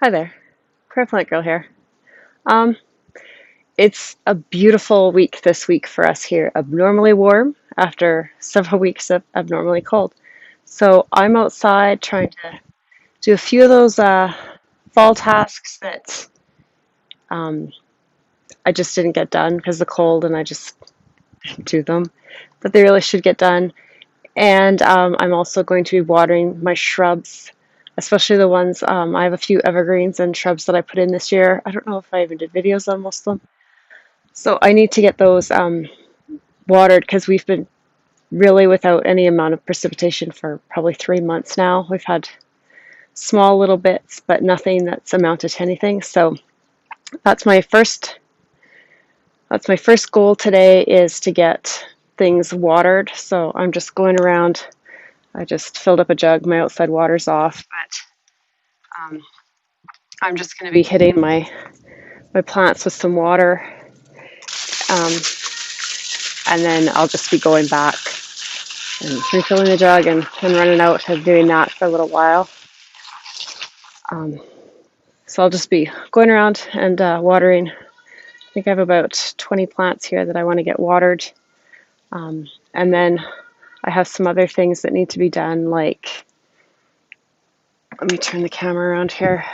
Hi there, Prayer Plant Girl here. Um, it's a beautiful week this week for us here, abnormally warm after several weeks of abnormally cold. So I'm outside trying to do a few of those fall tasks that um, I just didn't get done because of the cold, and I just didn't do them, but they really should get done. And I'm also going to be watering my shrubs, especially the ones, I have a few evergreens and shrubs that I put in this year. I don't know if I even did videos on most of them. So I need to get those watered because we've been really without any amount of precipitation for probably 3 months now. We've had small little bits, but nothing that's amounted to anything. So that's my first goal today, is to get things watered. So I'm just going around. I just filled up a jug. My outside water's off, but I'm just going to be hitting my plants with some water, um, and then I'll just be going back and refilling the jug and running out and doing that for a little while. Um, so I'll just be going around and watering. I think I have about 20 plants here that I want to get watered. And then I have some other things that need to be done, like, let me turn the camera around here.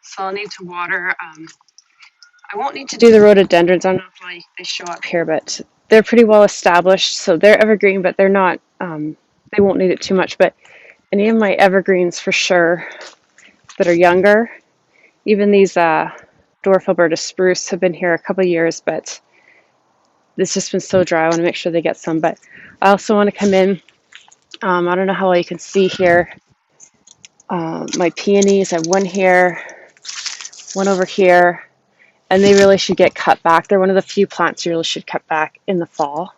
So I'll need to water. I won't need to do the rhododendrons. I don't know if they show up here, but they're pretty well established. So they're evergreen, but they're not, they won't need it too much. But any of my evergreens for sure that are younger, even these dwarf Alberta spruce have been here a couple of years, but it's just been so dry. I want to make sure they get some. But I also want to come in. I don't know how well you can see here. My peonies, I have one here, one over here, and they really should get cut back. They're one of the few plants you really should cut back in the fall.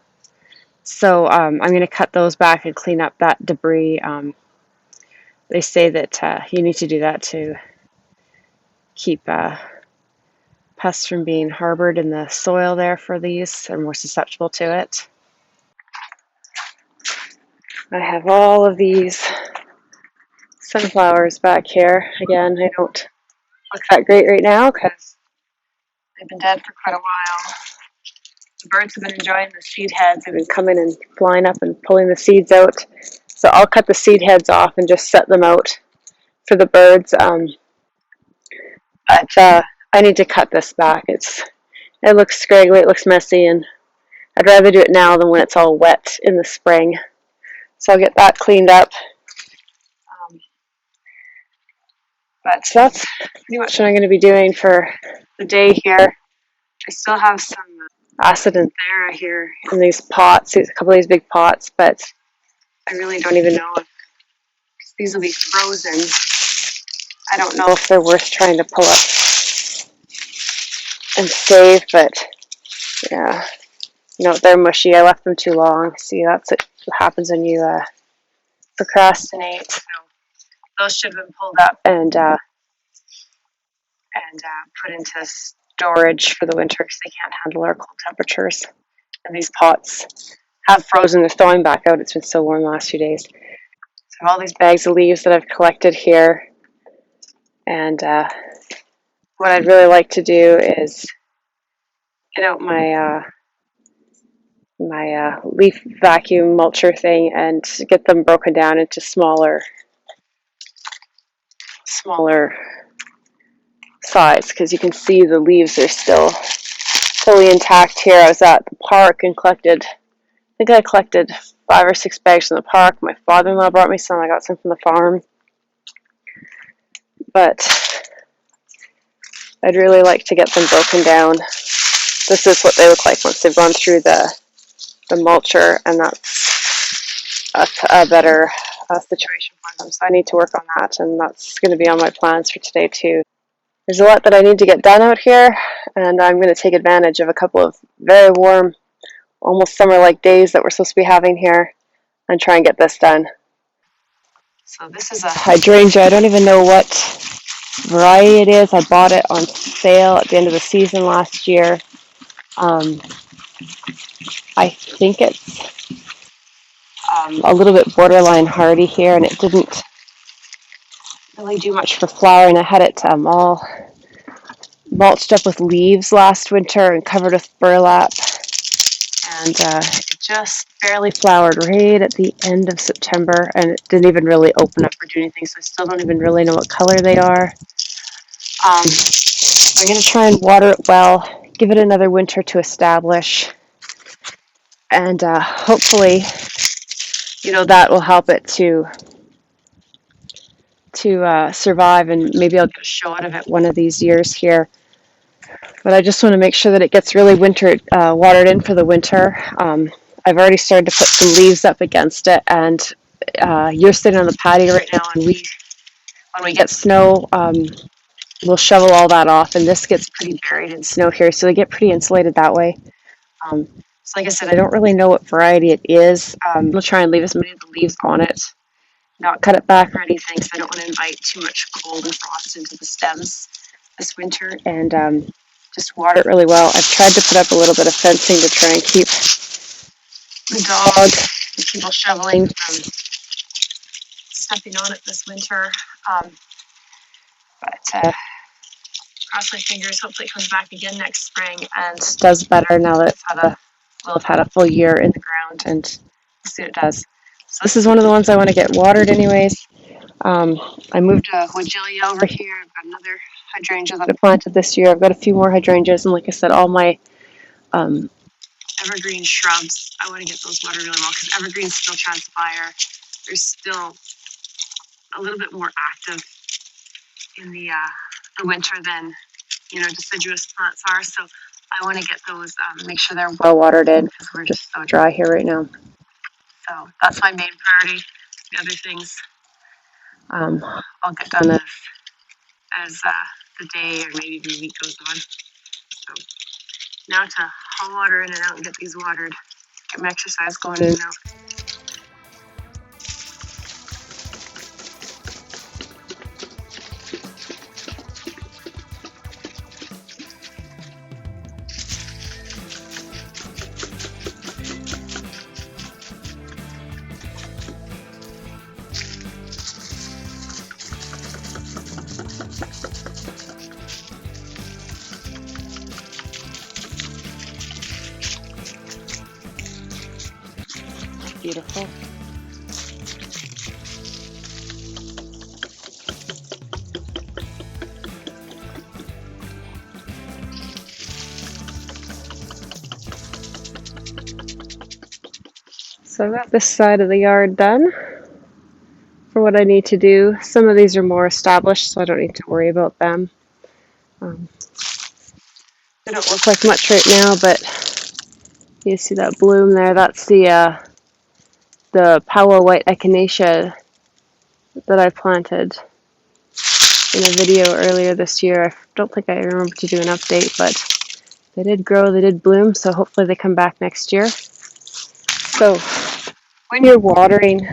So I'm going to cut those back and clean up that debris. They say that you need to do that to keep pests from being harbored in the soil there for these. They're more susceptible to it. I have all of these sunflowers back here. Again, I don't look that great right now because they've been dead for quite a while. The birds have been enjoying the seed heads. They've been coming and flying up and pulling the seeds out. So I'll cut the seed heads off and just set them out for the birds. But I need to cut this back. It looks scraggly, it looks messy, and I'd rather do it now than when it's all wet in the spring. So I'll get that cleaned up. But that's pretty much what I'm going to be doing for the day here. I still have some acid and thera here in these pots, a couple of these big pots, but I really don't even know if these will be frozen. I don't know if they're worth trying to pull up and save, but yeah, they're mushy. I left them too long. See, that's what happens when you procrastinate. So those should have been pulled up and put into storage for the winter because they can't handle our cold temperatures. And these pots have frozen. They're thawing back out. It's been so warm the last few days. So I have all these bags of leaves that I've collected here. And what I'd really like to do is get out my leaf vacuum mulcher thing and get them broken down into smaller size, because you can see the leaves are still fully intact here. I was at the park and collected 5 or 6 bags from the park. My father-in-law brought me some. I got some from the farm. But I'd really like to get them broken down. This is what they look like once they've gone through the mulcher, and that's a better situation for them. So I need to work on that, and that's going to be on my plans for today too. There's a lot that I need to get done out here, and I'm going to take advantage of a couple of very warm, almost summer-like days that we're supposed to be having here and try and get this done. So this is a hydrangea. I don't even know what variety it is. I bought it on sale at the end of the season last year. I think it's a little bit borderline hardy here, and it didn't really do much for flowering. I had it all mulched up with leaves last winter and covered with burlap, and it just barely flowered right at the end of September, and it didn't even really open up or do anything, so I still don't even really know what color they are. I'm going to try and water it well, give it another winter to establish, and hopefully, that will help it to survive, and maybe I'll get a show out of it one of these years here. But I just want to make sure that it gets really watered in for the winter. I've already started to put some leaves up against it, and you're sitting on the patio right now, and when we get snow, we'll shovel all that off, and this gets pretty buried in snow here, so they get pretty insulated that way. So like I said, I don't really know what variety it is. I'll try and leave as many of the leaves on it, not cut it back or anything, because I don't want to invite too much cold and frost into the stems this winter, and just water it really well. I've tried to put up a little bit of fencing to try and keep the dog and people shoveling from stepping on it this winter. But cross my fingers, hopefully it comes back again next spring and does better now that will have had a full year in the ground, and we'll see what it does. So this is one of the ones I want to get watered anyways. I moved a Wagelia over here. I've got another hydrangea that I planted this year. I've got a few more hydrangeas, and like I said, all my evergreen shrubs, I want to get those watered really well, because evergreens still transpire. They're still a little bit more active in the winter than deciduous plants are. So I want to get those, make sure they're well watered in, because we're just so dry here right now. So that's my main priority. The other things I'll get done as the day or maybe the week goes on. So now to haul water in and out and get these watered, get my exercise going in and out. Beautiful. So I've got this side of the yard done for what I need to do. Some of these are more established, so I don't need to worry about them. They don't look like much right now, but you see that bloom there? That's the Powell white echinacea that I planted in a video earlier this year. I don't think I remember to do an update, but they did grow, they did bloom, so hopefully they come back next year. So when you're watering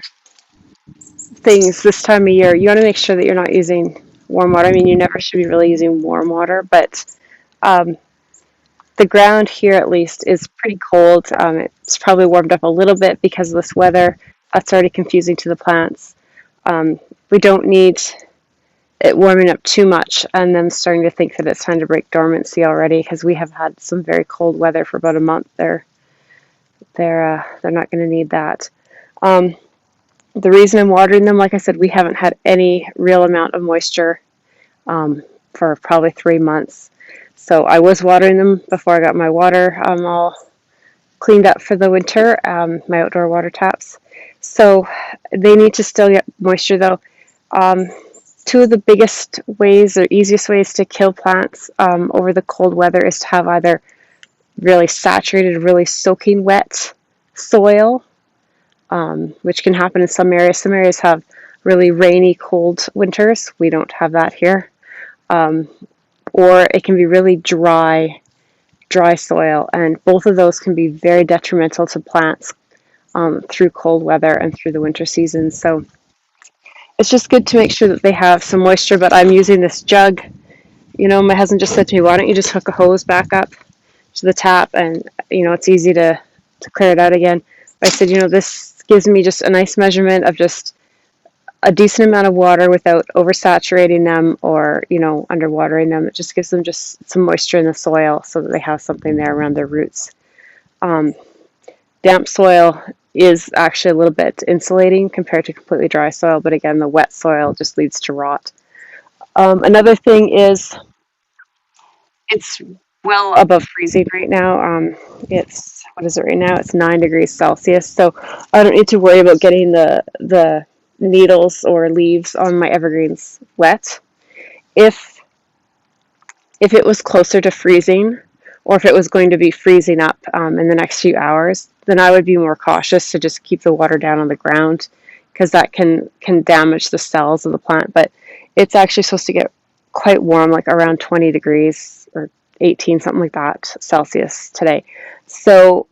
things this time of year, you want to make sure that you're not using warm water. I mean, you never should be really using warm water, but the ground here at least is pretty cold. It's probably warmed up a little bit because of this weather. That's already confusing to the plants. We don't need it warming up too much and them starting to think that it's time to break dormancy already, because we have had some very cold weather for about a month. They're not going to need that. The reason I'm watering them, like I said, we haven't had any real amount of moisture for probably 3 months. So I was watering them before I got my water all cleaned up for the winter, my outdoor water taps. So they need to still get moisture though. Two of the biggest ways or easiest ways to kill plants over the cold weather is to have either really saturated, really soaking wet soil, which can happen in some areas. Some areas have really rainy, cold winters. We don't have that here. Or it can be really dry soil, and both of those can be very detrimental to plants through cold weather and through the winter season. So it's just good to make sure that they have some moisture, but I'm using this jug. My husband just said to me, why don't you just hook a hose back up to the tap, and it's easy to clear it out again. But I said, this gives me just a nice measurement of just a decent amount of water without oversaturating them or, underwatering them. It just gives them just some moisture in the soil so that they have something there around their roots. Um, Damp soil is actually a little bit insulating compared to completely dry soil, but again, the wet soil just leads to rot. Another thing is it's well above freezing right now. What is it right now? It's 9 degrees Celsius, so I don't need to worry about getting the needles or leaves on my evergreens wet. If it was closer to freezing, or if it was going to be freezing up in the next few hours, then I would be more cautious to just keep the water down on the ground, because that can damage the cells of the plant. But it's actually supposed to get quite warm, like around 20 degrees or 18, something like that, Celsius today. So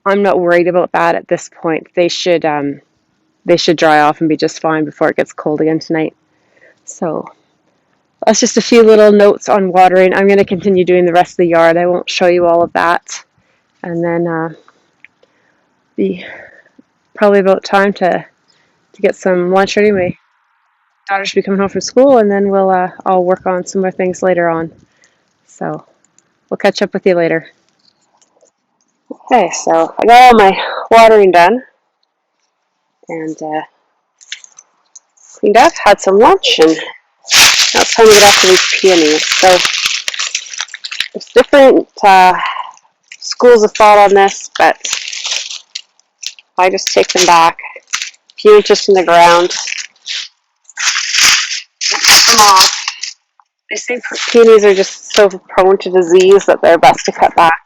I'm not worried about that at this point. They should dry off and be just fine before it gets cold again tonight. So that's just a few little notes on watering. I'm going to continue doing the rest of the yard. I won't show you all of that. And then be probably about time to get some lunch ready. My daughter should be coming home from school, and then I'll work on some more things later on. So we'll catch up with you later. Okay, so I got all my watering done and cleaned up, had some lunch, and now it's time to get after these peonies. So there's different schools of thought on this, but I just take them back, a few inches from the ground, cut them off. They say peonies are just so prone to disease that they're best to cut back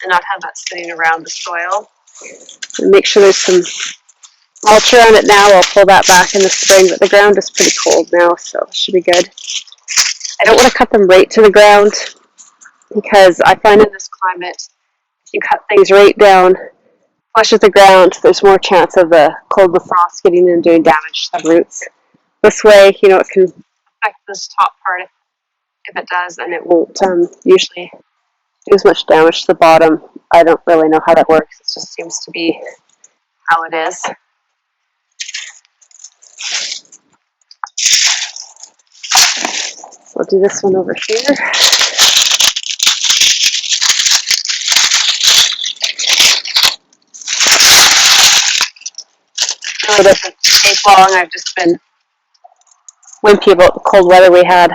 and not have that sitting around the soil. And make sure there's some mulch around it now. I'll pull that back in the spring, but the ground is pretty cold now, so it should be good. I don't want to cut them right to the ground because I find in this climate, if you cut things right down flush with the ground, there's more chance of the cold with frost getting in and doing damage to the roots. This way, it can affect this top part if it does, and it won't usually do as much damage to the bottom. I don't really know how that works. It just seems to be how it is. So I'll do this one over here. It doesn't take long. I've just been wimpy about the cold weather we had.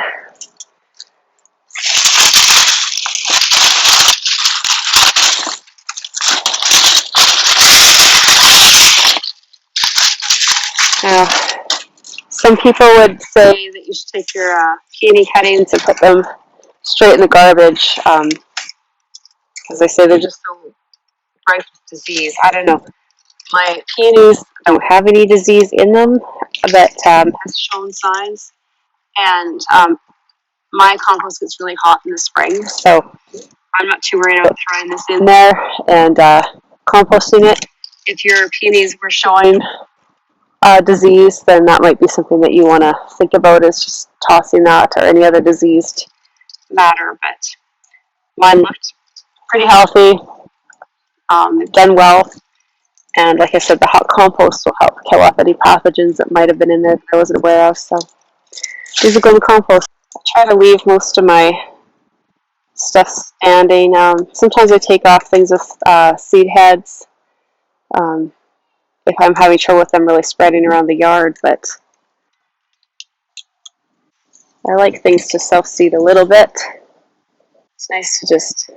Now, some people would say that you should take your peony cuttings and put them straight in the garbage because they say they're just so rife with disease. I don't know. My peonies don't have any disease in them that has shown signs, and my compost gets really hot in the spring, so I'm not too worried about throwing this in there and composting it. If your peonies were showing disease, then that might be something that you want to think about, is just tossing that or any other diseased matter. But mine looked pretty healthy, done well, and like I said, the hot compost will help kill off any pathogens that might have been in there that I wasn't aware of. So these are good compost. I try to leave most of my stuff standing. Sometimes I take off things with seed heads if I'm having trouble with them really spreading around the yard, but I like things to self-seed a little bit. It's nice to just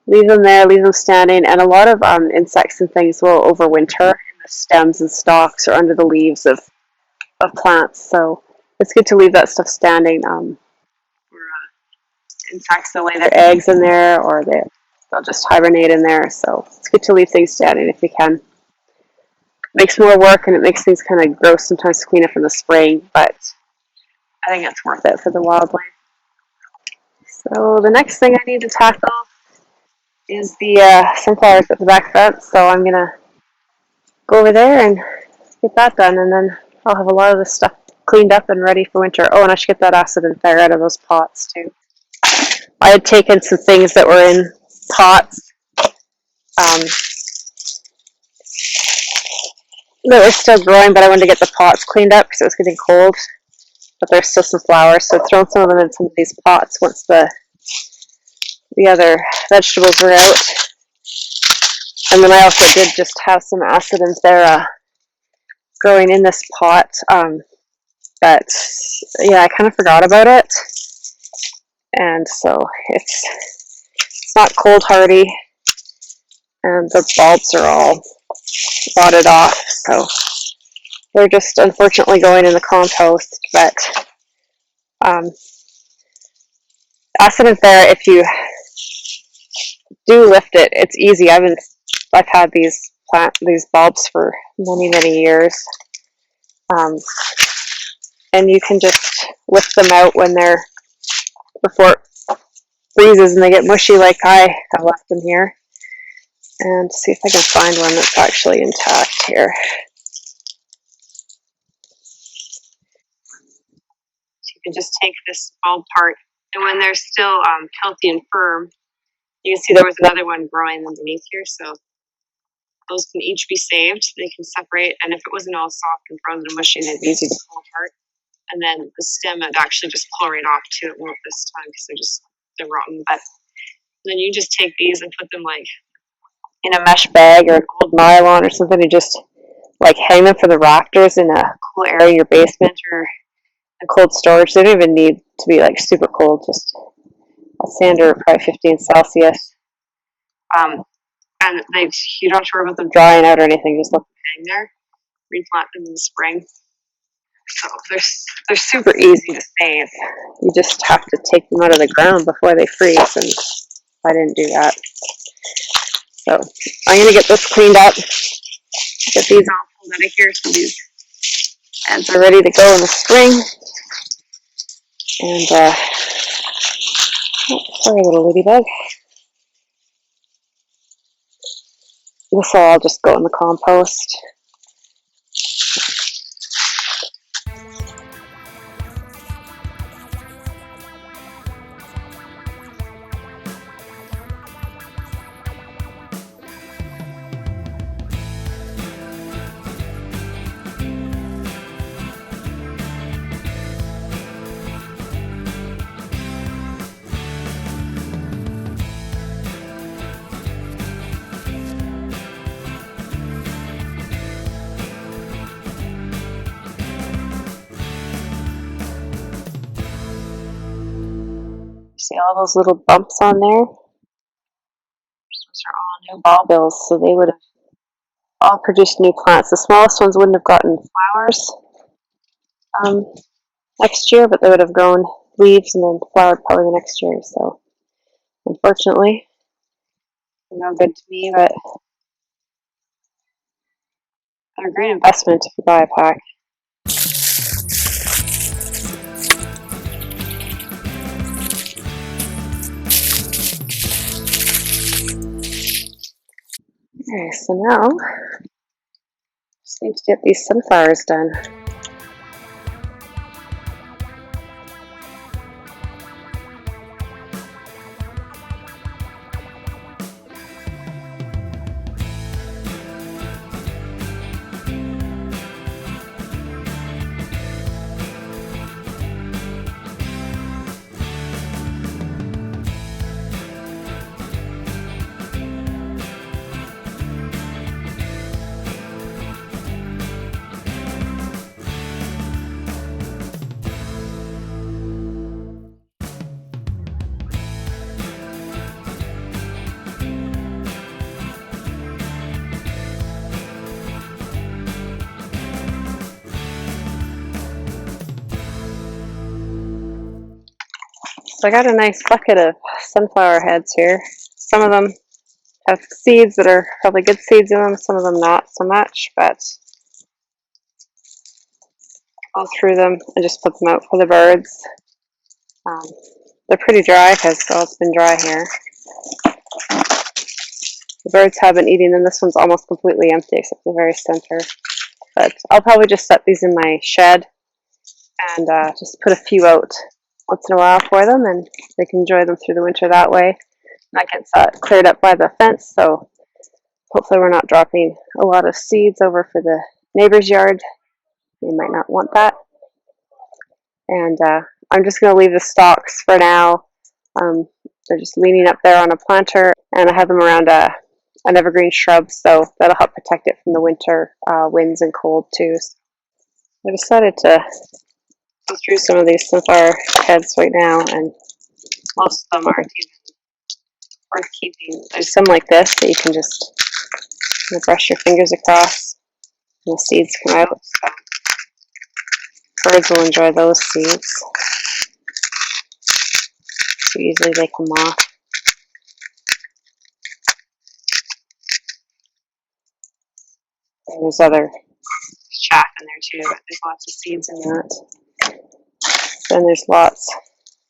leave them there, leave them standing, and a lot of insects and things will overwinter in the stems and stalks or under the leaves of plants, so it's good to leave that stuff standing. Insects will lay their eggs in there, or they'll just hibernate in there, so it's good to leave things standing if you can. It makes more work, and it makes things kind of gross sometimes to clean up in the spring, but I think it's worth it for the wildlife. So the next thing I need to tackle is the sunflowers at the back fence, so I'm going to go over there and get that done, and then I'll have a lot of this stuff cleaned up and ready for winter. Oh, and I should get that acid and fire out of those pots too. I had taken some things that were in pots They were still growing, but I wanted to get the pots cleaned up because it was getting cold. But there's still some flowers, so I've thrown some of them in some of these pots once the other vegetables were out. And then I also did just have some Acidinthera growing in this pot. But yeah, I kind of forgot about it. And so it's not cold hardy. And the bulbs are all rotted off. So they're just unfortunately going in the compost. But Acidinthera, if you do lift it, it's easy. I've had these bulbs for many years, and you can just lift them out before it freezes and they get mushy like I have left them here. And see if I can find one that's actually intact here. So you can just take this bulb part, and when they're still healthy and firm, you can see there was another one growing underneath here, so those can each be saved. They can separate, and if it wasn't all soft and frozen and mushy, they'd be easy to pull apart. And then the stem would actually just chlorate off too. It won't this time because they're rotten. But then you just take these and put them like in a mesh bag or an old nylon or something, and just like hang them for the rafters in a cool area in your basement or a cold storage. They don't even need to be like super cold, just a standard probably 15 Celsius. And you don't have to worry about them drying out or anything. Just let them hang there. Replant them in the spring. So they're super easy to save. You just have to take them out of the ground before they freeze, and I didn't do that. So I'm going to get this cleaned up, get these all pulled out of here so these ends are ready to go in the spring. And, sorry, little ladybug. This will all just go in the compost. See all those little bumps on there? Those are all new bulb bills, so they would have all produced new plants. The smallest ones wouldn't have gotten flowers next year, but they would have grown leaves and then flowered probably the next year. So unfortunately, no good to me, but they're a great investment if you buy a pack. Okay, so now just need to get these sunflowers done. So I got a nice bucket of sunflower heads here. Some of them have seeds that are probably good seeds in them, some of them not so much, but I'll through them and just put them out for the birds. They're pretty dry because it's all been dry here. The birds have been eating them. This one's almost completely empty except the very center. But I'll probably just set these in my shed and just put a few out once in a while for them, and they can enjoy them through the winter that way. That gets cleared up by the fence, so hopefully we're not dropping a lot of seeds over for the neighbor's yard. They might not want that. And I'm just going to leave the stalks for now. They're just leaning up there on a planter, and I have them around an evergreen shrub, so that'll help protect it from the winter winds and cold too. So I decided to go through some of these sunflower heads right now, and most of them aren't even worth keeping. There's some like this that you can just brush your fingers across, and the seeds come out. So birds will enjoy those seeds. So usually they come off. And there's other chaff in there too, but there's lots of seeds in that. Then there's lots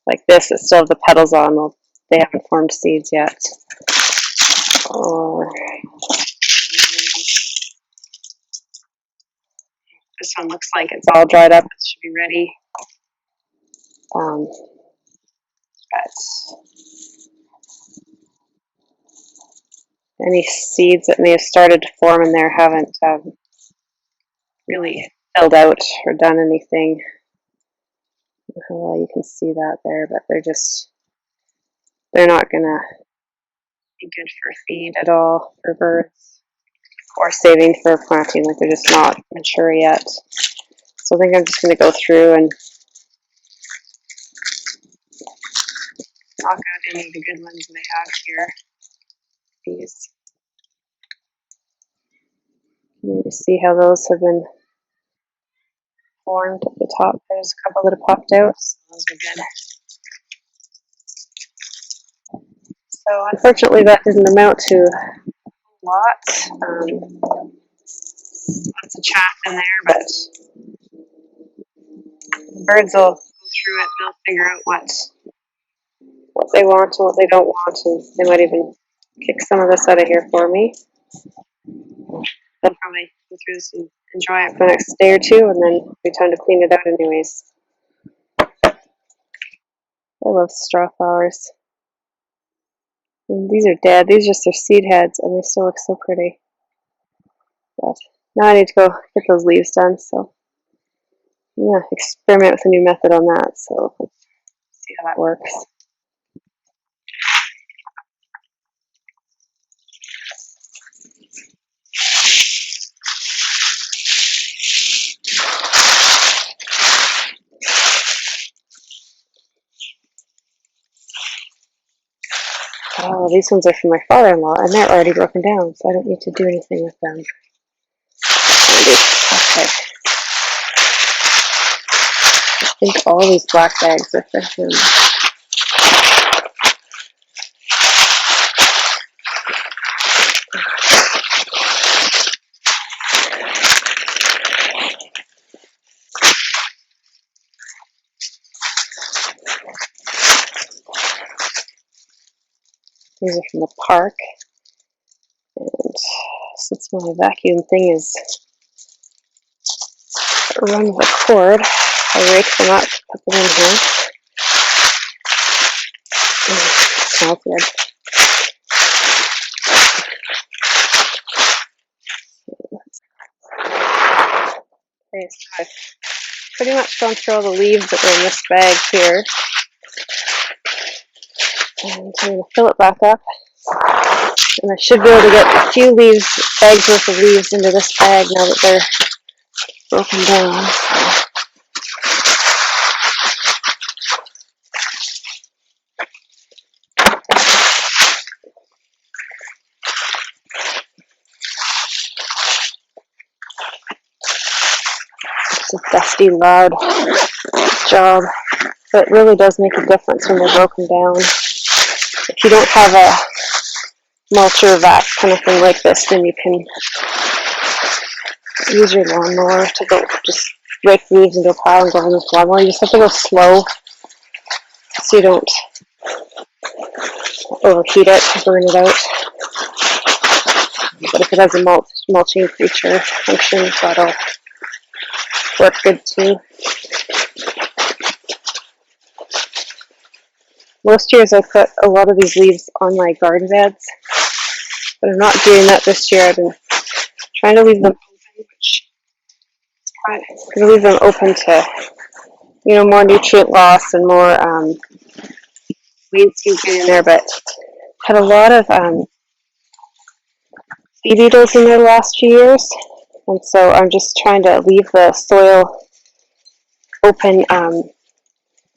like this that still have the petals on. Well, they haven't formed seeds yet. Or this one looks like it's all dried up. It should be ready. But any seeds that may have started to form in there haven't really filled out or done anything. Well, you can see that there, but they're not gonna be good for feed at all for birds or saving for planting. Like, they're just not mature yet. So I think I'm just gonna go through and knock out any of the good ones that I have here. These. Maybe see how those have been formed at the top. There's a couple that have popped out, so those are good. So unfortunately that didn't amount to a lot. Lots of chaff in there, but the birds will go through it. They'll figure out what they want and what they don't want, and they might even kick some of this out of here for me. They'll probably go through this and enjoy it for the next day or two, and then it'll be time to clean it out anyways. I love straw flowers. And these are dead. These are just their seed heads, and they still look so pretty. But now I need to go get those leaves done, so I'm going to experiment with a new method on that, so let's see how that works. Oh, these ones are from my father-in-law, and they're already broken down, so I don't need to do anything with them. Okay. I think all these black bags are for him. These are from the park, and since my vacuum thing is run with a cord, I rake them up, put them in here. It smells good. Okay, so I've pretty much gone through all the leaves that were in this bag here. And I'm going to fill it back up. And I should be able to get a few bags worth of leaves into this bag now that they're broken down. It's a dusty, loud job, but it really does make a difference when they're broken down. If you don't have a mulcher vac kind of thing like this, then you can use your lawnmower to go just rake leaves into a pile and go in with lawnmower. You just have to go slow so you don't overheat it and burn it out. But if it has a mulching feature function, that'll work good too. Most years I put a lot of these leaves on my garden beds, but I'm not doing that this year. I've been trying to leave them open, which I'm going to leave them open to, more nutrient loss and more weed seeds getting in there, but had a lot of seed beetles in there the last few years, and so I'm just trying to leave the soil open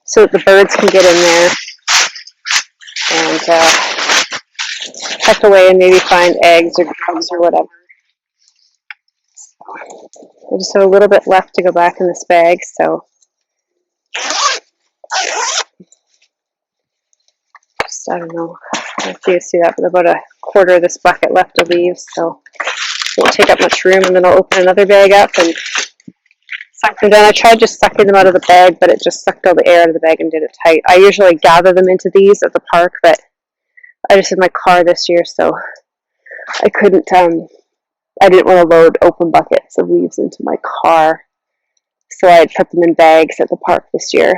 so that the birds can get in there and peck away and maybe find eggs or grubs or whatever. I just have a little bit left to go back in this bag, so just, I don't know if you see that, but about a quarter of this bucket left of leaves, so it won't take up much room, and then I'll open another bag up and suck them down. I tried just sucking them out of the bag, but it just sucked all the air out of the bag and did it tight. I usually gather them into these at the park, but I just had my car this year, so I couldn't, I didn't want to load open buckets of leaves into my car, so I had put them in bags at the park this year.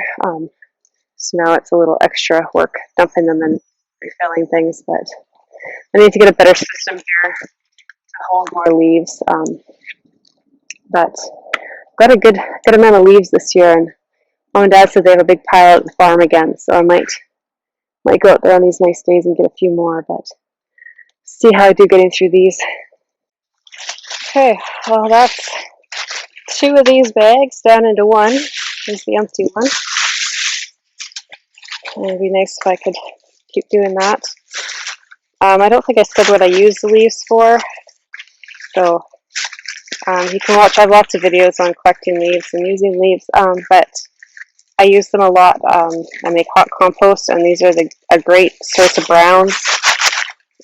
So now it's a little extra work dumping them and refilling things, but I need to get a better system here to hold more leaves. But got a good amount of leaves this year, and Mom and Dad said they have a big pile at the farm again, so I might go out there on these nice days and get a few more, but see how I do getting through these. Okay, well that's 2 of these bags down into one. Here's the empty one. It'd be nice if I could keep doing that. I don't think I said what I use the leaves for, so you can watch. I have lots of videos on collecting leaves and using leaves, but I use them a lot. I make hot compost, and these are a great source of browns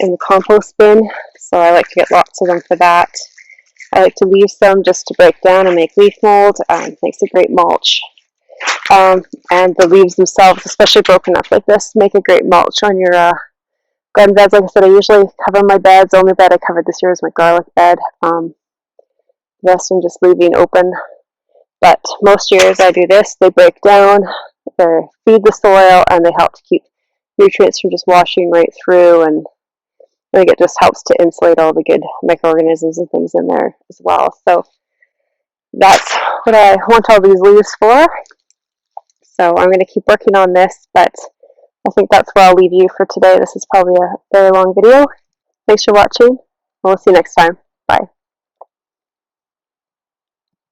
in the compost bin, so I like to get lots of them for that. I like to leave some just to break down and make leaf mold. Makes a great mulch. And the leaves themselves, especially broken up like this, make a great mulch on your garden beds. Like I said, I usually cover my beds. The only bed I covered this year is my garlic bed. The rest I'm just leaving open. But most years I do this. They break down, they feed the soil, and they help to keep nutrients from just washing right through, and I think it just helps to insulate all the good microorganisms and things in there as well. So that's what I want all these leaves for. So I'm going to keep working on this, but I think that's where I'll leave you for today. This is probably a very long video. Thanks for watching. We'll see you next time. Bye.